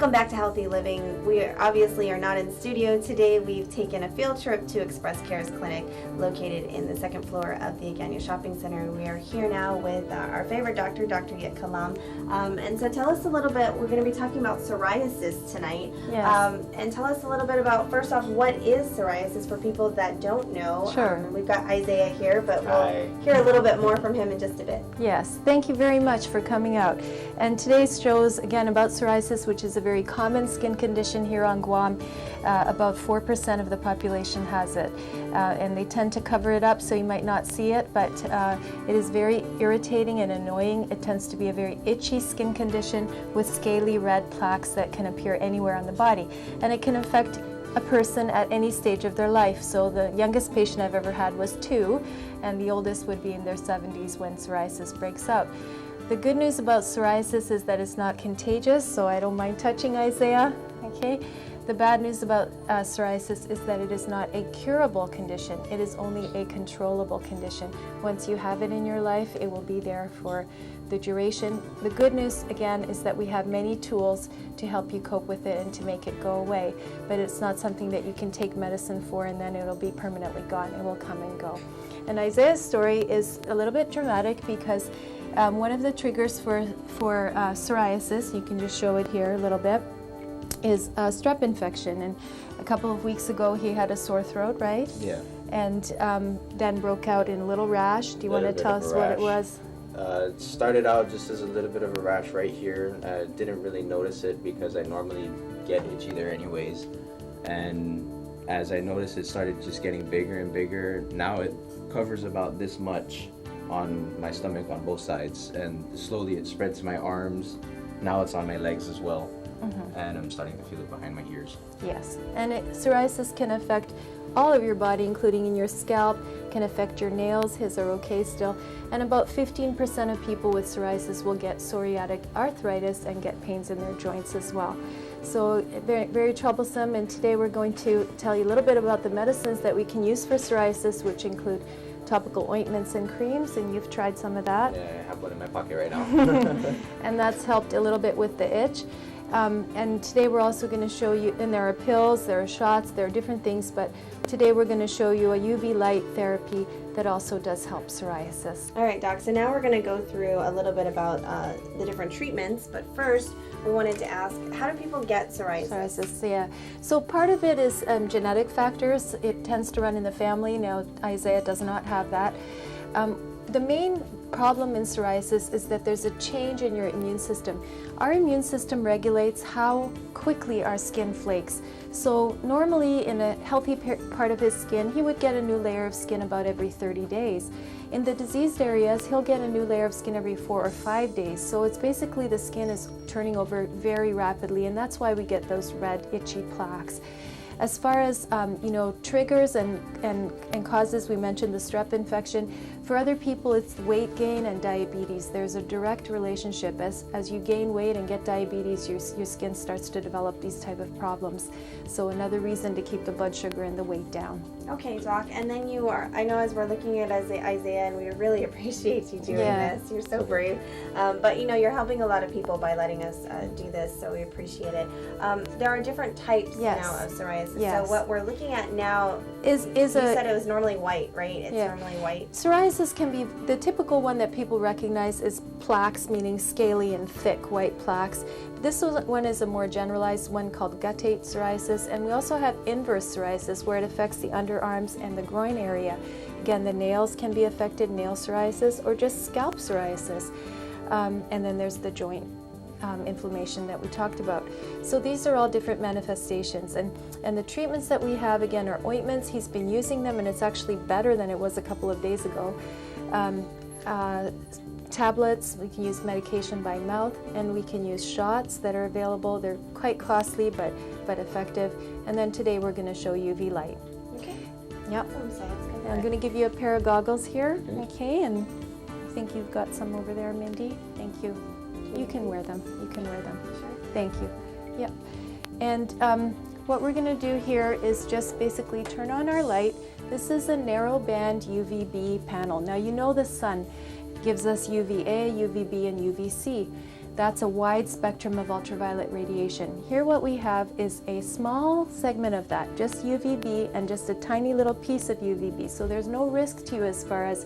Welcome back to Healthy Living. We obviously are not in studio today. We've taken a field trip to ExpressCare's clinic located in the second floor of the Agania Shopping Center. We are here now with our favorite doctor, Dr. Jitka Lom. And so tell us a little bit, we're going to be talking about psoriasis tonight. Yes. And tell us a little bit about, first off, what is psoriasis for people that don't know? Sure. We've got Isaiah here, but we'll hear a little bit more from him in just a bit. Yes, thank you very much for coming out. And today's show is again about psoriasis, which is a very common skin condition here on Guam. About 4% of the population has it. And they tend to cover it up so you might not see it, but it is very irritating and annoying. It tends to be a very itchy skin condition with scaly red plaques that can appear anywhere on the body. And it can affect a person at any stage of their life. So the youngest patient I've ever had was 2, and the oldest would be in their 70s when psoriasis breaks out. The good news about psoriasis is that it's not contagious, so I don't mind touching Isaiah, okay? The bad news about psoriasis is that it is not a curable condition. It is only a controllable condition. Once you have it in your life, it will be there for the duration. The good news, again, is that we have many tools to help you cope with it and to make it go away. But it's not something that you can take medicine for and then it'll be permanently gone. It will come and go. And Isaiah's story is a little bit dramatic because one of the triggers for psoriasis, you can just show it here a little bit, is a strep infection. And a couple of weeks ago he had a sore throat, right? Yeah. And then broke out in a little rash. Do you want to tell us what it was? It started out just as a little bit of a rash right here. I didn't really notice it because I normally get itchy there anyways. And as I noticed, it started just getting bigger and bigger. Now it covers about this much on my stomach on both sides, and slowly it spread to my arms. Now it's on my legs as well. And I'm starting to feel it behind my ears. Yes, and psoriasis can affect all of your body, including in your scalp, can affect your nails. His are okay still. And about 15% of people with psoriasis will get psoriatic arthritis and get pains in their joints as well. So very, very troublesome, and today we're going to tell you a little bit about the medicines that we can use for psoriasis, which include topical ointments and creams, and you've tried some of that. Yeah, I have one in my pocket right now. And that's helped a little bit with the itch. And today we're also going to show you, and there are pills, there are shots, there are different things, but today we're going to show you a UV light therapy that also does help psoriasis. All right, Doc, so now we're going to go through a little bit about the different treatments, but first we wanted to ask, how do people get psoriasis? Psoriasis, yeah. So part of it is genetic factors. It tends to run in the family. Now, Isaiah does not have that. The main problem in psoriasis is that there's a change in your immune system. Our immune system regulates how quickly our skin flakes. So normally in a healthy part of his skin, he would get a new layer of skin about every 30 days. In the diseased areas, he'll get a new layer of skin every 4 or 5 days. So it's basically the skin is turning over very rapidly, and that's why we get those red, itchy plaques. As far as triggers and causes, we mentioned the strep infection. For other people, it's weight gain and diabetes. There's a direct relationship. As you gain weight and get diabetes, your skin starts to develop these type of problems. So another reason to keep the blood sugar and the weight down. Okay, Doc, and then you are, I know as we're looking at Isaiah, and we really appreciate you doing this. You're so brave. But you're helping a lot of people by letting us do this, so we appreciate it. There are different types now of psoriasis. Yes. So what we're looking at now is you said it was normally white, right? It's normally white. Psoriasis can be, the typical one that people recognize is plaques, meaning scaly and thick white plaques. This one is a more generalized one called guttate psoriasis, and we also have inverse psoriasis where it affects the underarms and the groin area. Again, the nails can be affected, nail psoriasis, or just scalp psoriasis. And then there's the joint inflammation that we talked about. So these are all different manifestations, and the treatments that we have again are ointments. He's been using them and it's actually better than it was a couple of days ago. Tablets, we can use medication by mouth, and we can use shots that are available. They're quite costly but effective. And then today we're going to show UV light. Okay. Yep. So I'm going to give you a pair of goggles here, okay, and I think you've got some over there, Mindy. Thank you. You can wear them. You can wear them. Sure. Thank you. Yep. And what we're going to do here is just basically turn on our light. This is a narrow band UVB panel. Now you know the sun gives us UVA, UVB, and UVC. That's a wide spectrum of ultraviolet radiation. Here what we have is a small segment of that, just UVB, and just a tiny little piece of UVB. So there's no risk to you as far as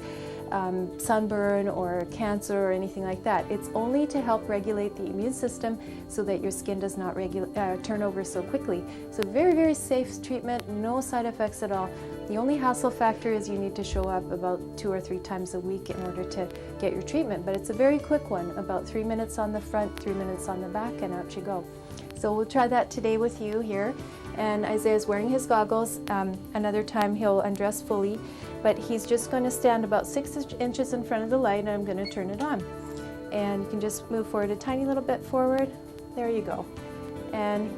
sunburn or cancer or anything like that. It's only to help regulate the immune system so that your skin does not turn over so quickly. So very, very safe treatment, no side effects at all. The only hassle factor is you need to show up about 2 or 3 times a week in order to get your treatment, but it's a very quick one, about 3 minutes on the front, 3 minutes on the back, and out you go. So we'll try that today with you here. And Isaiah's wearing his goggles. Another time he'll undress fully, but he's just going to stand about 6 inches in front of the light, and I'm going to turn it on. And you can just move forward a tiny little bit forward. There you go. And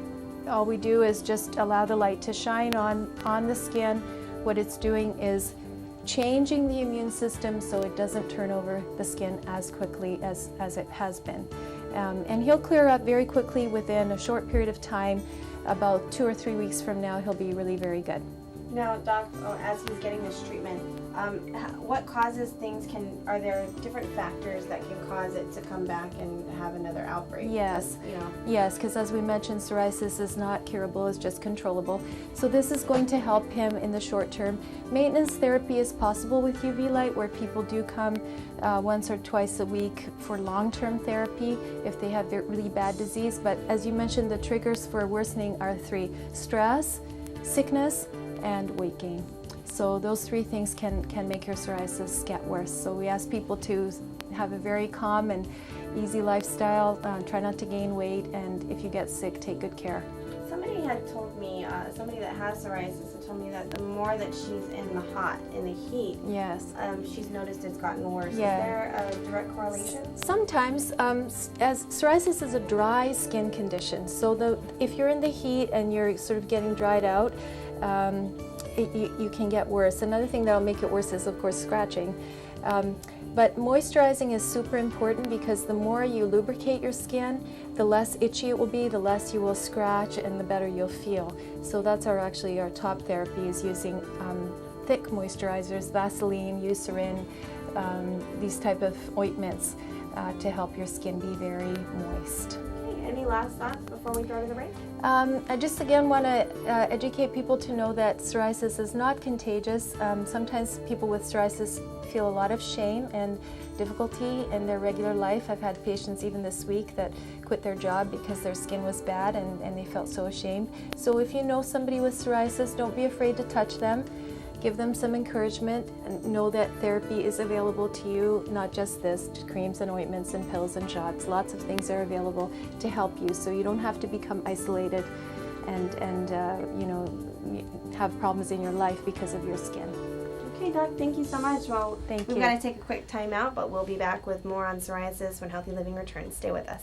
all we do is just allow the light to shine on the skin. What it's doing is changing the immune system so it doesn't turn over the skin as quickly as it has been. And he'll clear up very quickly within a short period of time. About 2 or 3 weeks from now, he'll be really very good. Now, Doc, as he's getting this treatment, what causes things? Are there different factors that can cause it to come back and have another outbreak? Yes, yes, because as we mentioned, psoriasis is not curable, it's just controllable. So this is going to help him in the short term. Maintenance therapy is possible with UV light, where people do come once or twice a week for long-term therapy if they have really bad disease. But as you mentioned, the triggers for worsening are 3: stress, sickness, and weight gain. So those 3 things can make your psoriasis get worse. So we ask people to have a very calm and easy lifestyle, try not to gain weight, and if you get sick, take good care. Somebody had told me, somebody that has psoriasis had told me that the more that she's in the heat, yes, she's noticed it's gotten worse. Yeah. Is there a direct correlation? Sometimes, as psoriasis is a dry skin condition, so if you're in the heat and you're sort of getting dried out, you can get worse. Another thing that will make it worse is, of course, scratching. But moisturizing is super important, because the more you lubricate your skin, the less itchy it will be, the less you will scratch, and the better you'll feel. So that's actually our top therapy, is using thick moisturizers, Vaseline, Eucerin, these type of ointments to help your skin be very moist. Any last thoughts before we go to the break? I just again want to educate people to know that psoriasis is not contagious. Sometimes people with psoriasis feel a lot of shame and difficulty in their regular life. I've had patients even this week that quit their job because their skin was bad and they felt so ashamed. So if you know somebody with psoriasis, don't be afraid to touch them. Give them some encouragement, and know that therapy is available to you, not just this, creams and ointments and pills and shots. Lots of things are available to help you, so you don't have to become isolated and have problems in your life because of your skin. Okay, Doc, thank you so much. Well, Thank you. We've got to take a quick time out, but we'll be back with more on psoriasis when Healthy Living returns. Stay with us.